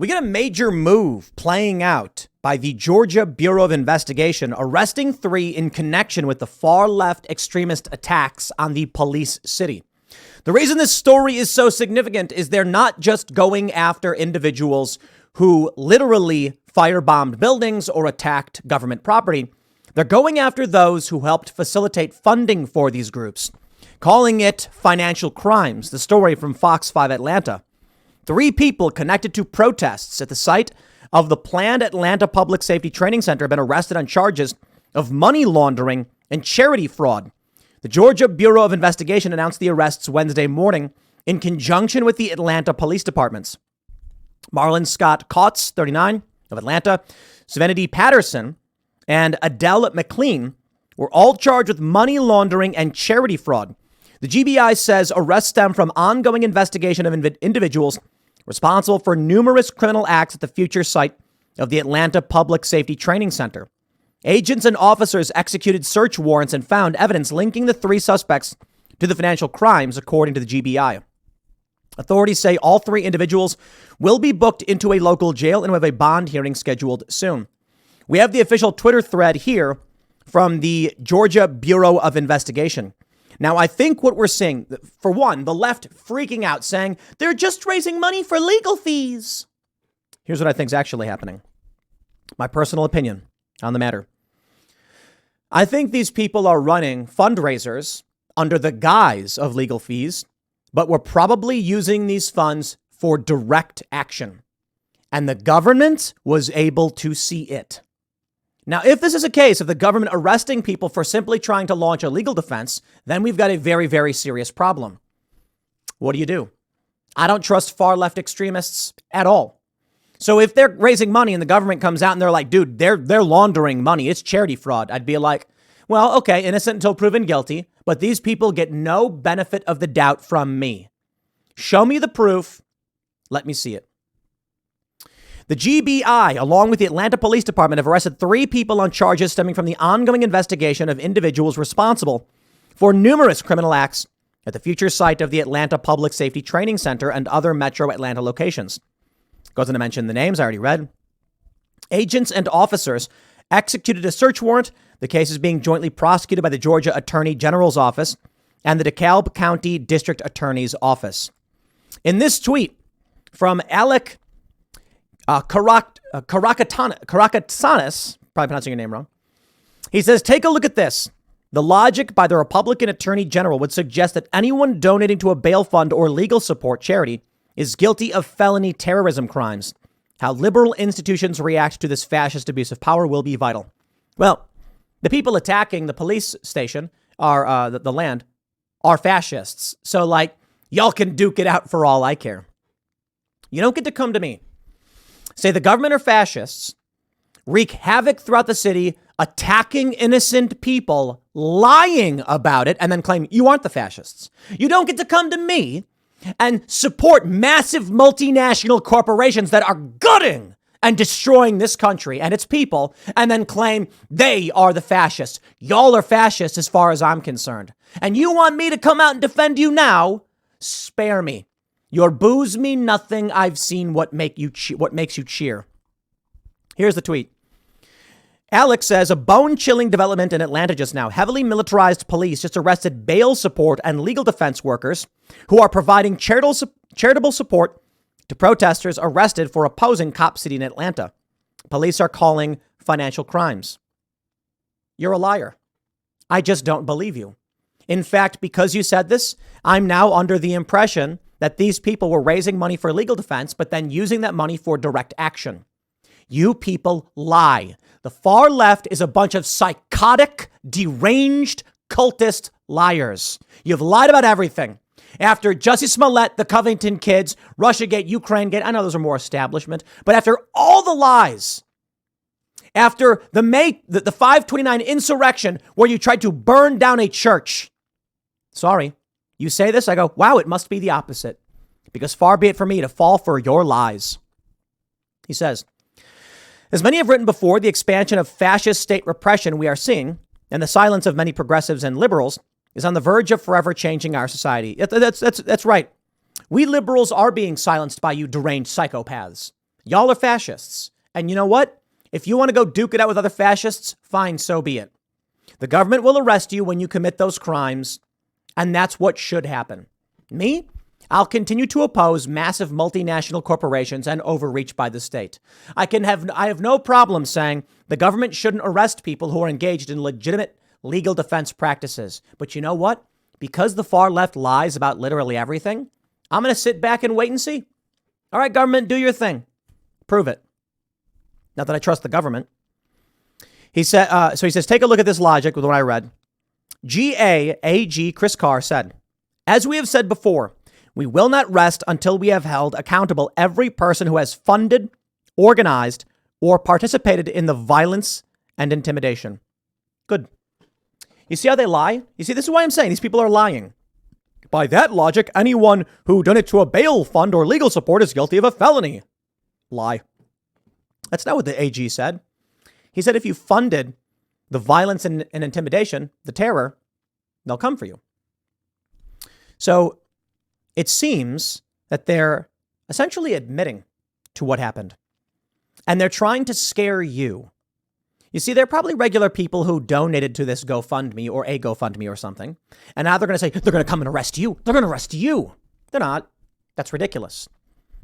We get a major move playing out by the Georgia Bureau of Investigation, arresting 3 in connection with the far left extremist attacks on the police city. The reason this story is so significant is they're not just going after individuals who literally firebombed buildings or attacked government property. They're going after those who helped facilitate funding for these groups, calling it financial crimes. The story from Fox 5 Atlanta. 3 people connected to protests at the site of the planned Atlanta Public Safety Training Center have been arrested on charges of money laundering and charity fraud. The Georgia Bureau of Investigation announced the arrests Wednesday morning in conjunction with the Atlanta Police Departments. Marlon Scott Kautz, 39, of Atlanta, Serenity Patterson, and Adele McLean were all charged with money laundering and charity fraud. The GBI says arrests stem from ongoing investigation of individuals responsible for numerous criminal acts at the future site of the Atlanta Public Safety Training Center. Agents and officers executed search warrants and found evidence linking the 3 suspects to the financial crimes, according to the GBI. Authorities say all 3 individuals will be booked into a local jail and have a bond hearing scheduled soon. We have the official Twitter thread here from the Georgia Bureau of Investigation. Now, I think what we're seeing, for one, the left freaking out saying they're just raising money for legal fees. Here's what I think is actually happening. My personal opinion on the matter. I think these people are running fundraisers under the guise of legal fees, but we're probably using these funds for direct action. And the government was able to see it. Now, if this is a case of the government arresting people for simply trying to launch a legal defense, then we've got a very, very serious problem. What do? I don't trust far left extremists at all. So if they're raising money and the government comes out and they're like, dude, they're laundering money, it's charity fraud, I'd be like, well, okay, innocent until proven guilty, but these people get no benefit of the doubt from me. Show me the proof. Let me see it. The GBI, along with the Atlanta Police Department, have arrested 3 people on charges stemming from the ongoing investigation of individuals responsible for numerous criminal acts at the future site of the Atlanta Public Safety Training Center and other metro Atlanta locations. Goes on to mention the names I already read. Agents and officers executed a search warrant. The case is being jointly prosecuted by the Georgia Attorney General's Office and the DeKalb County District Attorney's Office. In this tweet from Alec Karakatsanis, probably pronouncing your name wrong. He says, take a look at this. The logic by the Republican Attorney General would suggest that anyone donating to a bail fund or legal support charity is guilty of felony terrorism crimes. How liberal institutions react to this fascist abuse of power will be vital. Well, the people attacking the police station are the land are fascists. So like, y'all can duke it out for all I care. You don't get to come to me. Say the government are fascists, wreak havoc throughout the city, attacking innocent people, lying about it, and then claim you aren't the fascists. You don't get to come to me and support massive multinational corporations that are gutting and destroying this country and its people, and then claim they are the fascists. Y'all are fascists as far as I'm concerned. And you want me to come out and defend you now? Spare me. Your boos mean nothing. I've seen what makes you cheer. Here's the tweet. Alex says a bone-chilling development in Atlanta just now. Heavily militarized police just arrested bail support and legal defense workers who are providing charitable support to protesters arrested for opposing cop city in Atlanta. Police are calling financial crimes. You're a liar. I just don't believe you. In fact, because you said this, I'm now under the impression that these people were raising money for legal defense, but then using that money for direct action. You people lie. The far left is a bunch of psychotic, deranged, cultist liars. You've lied about everything. After Jussie Smollett, the Covington kids, Russiagate, Ukrainegate, I know those are more establishment, but after all the lies, after the 529 insurrection where you tried to burn down a church, sorry, you say this, I go, wow, it must be the opposite, because far be it for me to fall for your lies. He says, as many have written before, the expansion of fascist state repression we are seeing and the silence of many progressives and liberals is on the verge of forever changing our society. That's right. We liberals are being silenced by you deranged psychopaths. Y'all are fascists. And you know what? If you want to go duke it out with other fascists, fine, so be it. The government will arrest you when you commit those crimes, and that's what should happen. Me? I'll continue to oppose massive multinational corporations and overreach by the state. I have no problem saying the government shouldn't arrest people who are engaged in legitimate legal defense practices. But you know what? Because the far left lies about literally everything, I'm going to sit back and wait and see. All right, government, do your thing. Prove it. Not that I trust the government. He said, so he says, take a look at this logic with what I read. GAAG Chris Carr said, as we have said before, we will not rest until we have held accountable every person who has funded, organized, or participated in the violence and intimidation. Good. You see how they lie? You see, this is why I'm saying these people are lying. By that logic, anyone who donates to a bail fund or legal support is guilty of a felony. Lie. That's not what the AG said. He said if you funded the violence and intimidation, the terror, they'll come for you. So it seems that they're essentially admitting to what happened. And they're trying to scare you. You see, they're probably regular people who donated to this GoFundMe or a GoFundMe or something. And now they're going to say, they're going to come and arrest you. They're going to arrest you. They're not. That's ridiculous.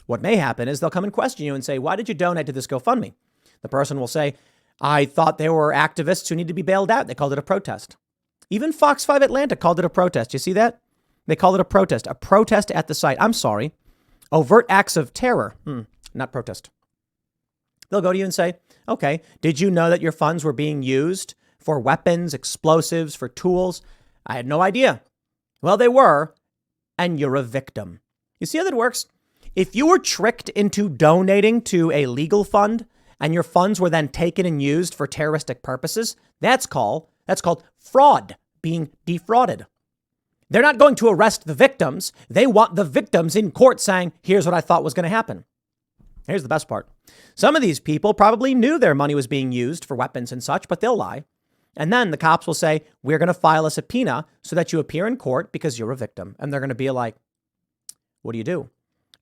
What may happen is they'll come and question you and say, why did you donate to this GoFundMe? The person will say, I thought they were activists who need to be bailed out. They called it a protest. Even Fox 5 Atlanta called it a protest. You see that? They called it a protest at the site. I'm sorry. Overt acts of terror. Not protest. They'll go to you and say, okay, did you know that your funds were being used for weapons, explosives, for tools? I had no idea. Well, they were, and you're a victim. You see how that works? If you were tricked into donating to a legal fund and your funds were then taken and used for terroristic purposes, that's called fraud, being defrauded. They're not going to arrest the victims. They want the victims in court saying, here's what I thought was going to happen. Here's the best part. Some of these people probably knew their money was being used for weapons and such, but they'll lie. And then the cops will say, we're going to file a subpoena so that you appear in court because you're a victim. And they're going to be like, what do?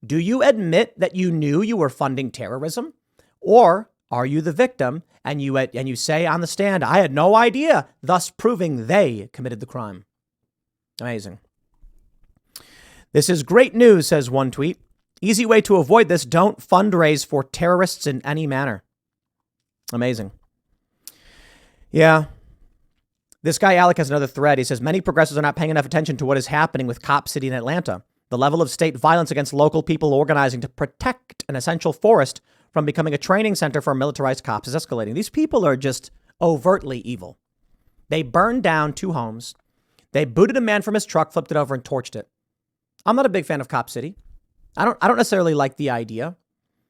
Do you admit that you knew you were funding terrorism? Or are you the victim and you say on the stand, I had no idea, thus proving they committed the crime? Amazing. This is great news, says one tweet. Easy way to avoid this. Don't fundraise for terrorists in any manner. Amazing. Yeah. This guy, Alec, has another thread. He says, many progressives are not paying enough attention to what is happening with Cop City in Atlanta. The level of state violence against local people organizing to protect an essential forest from becoming a training center for militarized cops is escalating. These people are just overtly evil. They burned down 2 homes. They booted a man from his truck, flipped it over, and torched it. I'm not a big fan of Cop City. I don't necessarily like the idea.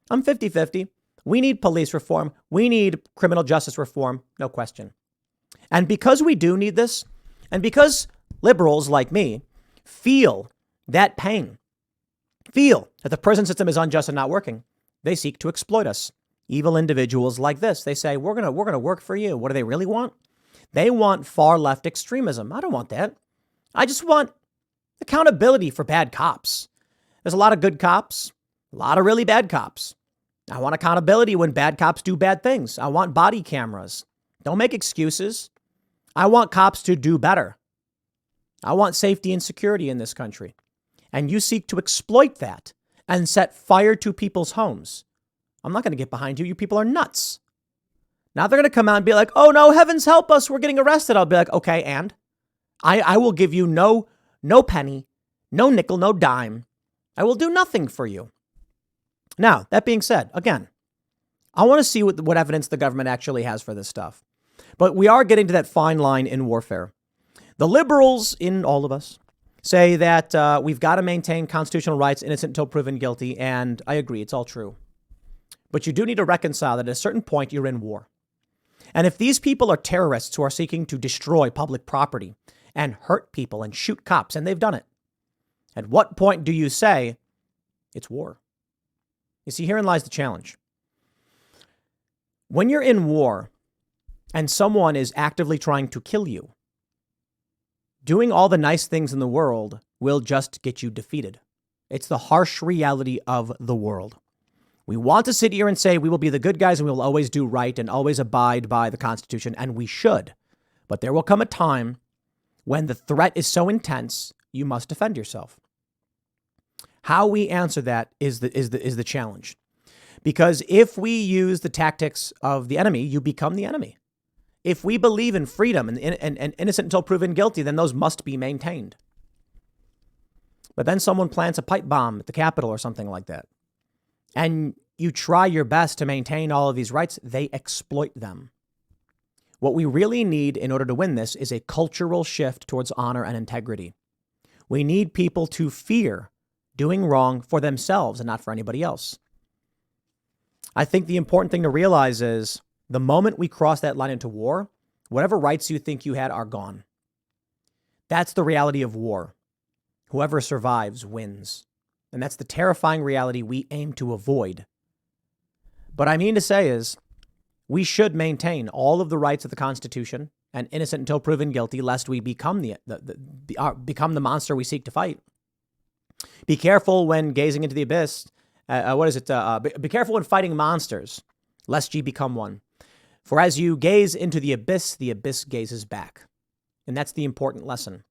I'm 50-50. We need police reform. We need criminal justice reform. No question. And because we do need this, and because liberals like me feel that pain, feel that the prison system is unjust and not working, they seek to exploit us. Evil individuals like this, they say, we're going to work for you. What do they really want? They want far left extremism. I don't want that. I just want accountability for bad cops. There's a lot of good cops, a lot of really bad cops. I want accountability when bad cops do bad things. I want body cameras. Don't make excuses. I want cops to do better. I want safety and security in this country. And you seek to exploit that and set fire to people's homes. I'm not going to get behind you. You people are nuts. Now they're going to come out and be like, oh no, heavens help us. We're getting arrested. I'll be like, okay, and I will give you no penny, no nickel, no dime. I will do nothing for you. Now, that being said, again, I want to see what evidence the government actually has for this stuff. But we are getting to that fine line in warfare. The liberals in all of us say that we've got to maintain constitutional rights, innocent until proven guilty. And I agree, it's all true. But you do need to reconcile that at a certain point, you're in war. And if these people are terrorists who are seeking to destroy public property and hurt people and shoot cops, and they've done it, at what point do you say it's war? You see, herein lies the challenge. When you're in war and someone is actively trying to kill you, doing all the nice things in the world will just get you defeated. It's the harsh reality of the world. We want to sit here and say we will be the good guys and we will always do right and always abide by the Constitution, and we should. But there will come a time when the threat is so intense, you must defend yourself. How we answer that is the challenge. Because if we use the tactics of the enemy, you become the enemy. If we believe in freedom and innocent until proven guilty, then those must be maintained. But then someone plants a pipe bomb at the Capitol or something like that, and you try your best to maintain all of these rights, they exploit them. What we really need in order to win this is a cultural shift towards honor and integrity. We need people to fear doing wrong for themselves and not for anybody else. I think the important thing to realize is the moment we cross that line into war, whatever rights you think you had are gone. That's the reality of war. Whoever survives wins. And that's the terrifying reality we aim to avoid. But I mean to say is, we should maintain all of the rights of the Constitution and innocent until proven guilty, lest we become become the monster we seek to fight. Be careful when gazing into the abyss. Be careful when fighting monsters, lest ye become one. For as you gaze into the abyss gazes back. And that's the important lesson.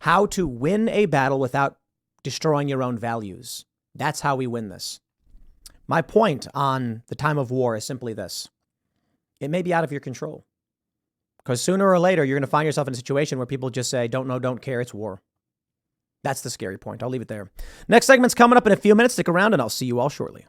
How to win a battle without destroying your own values. That's how we win this. My point on the time of war is simply this. It may be out of your control. Because sooner or later, you're going to find yourself in a situation where people just say, don't know, don't care, it's war. That's the scary point. I'll leave it there. Next segment's coming up in a few minutes. Stick around and I'll see you all shortly.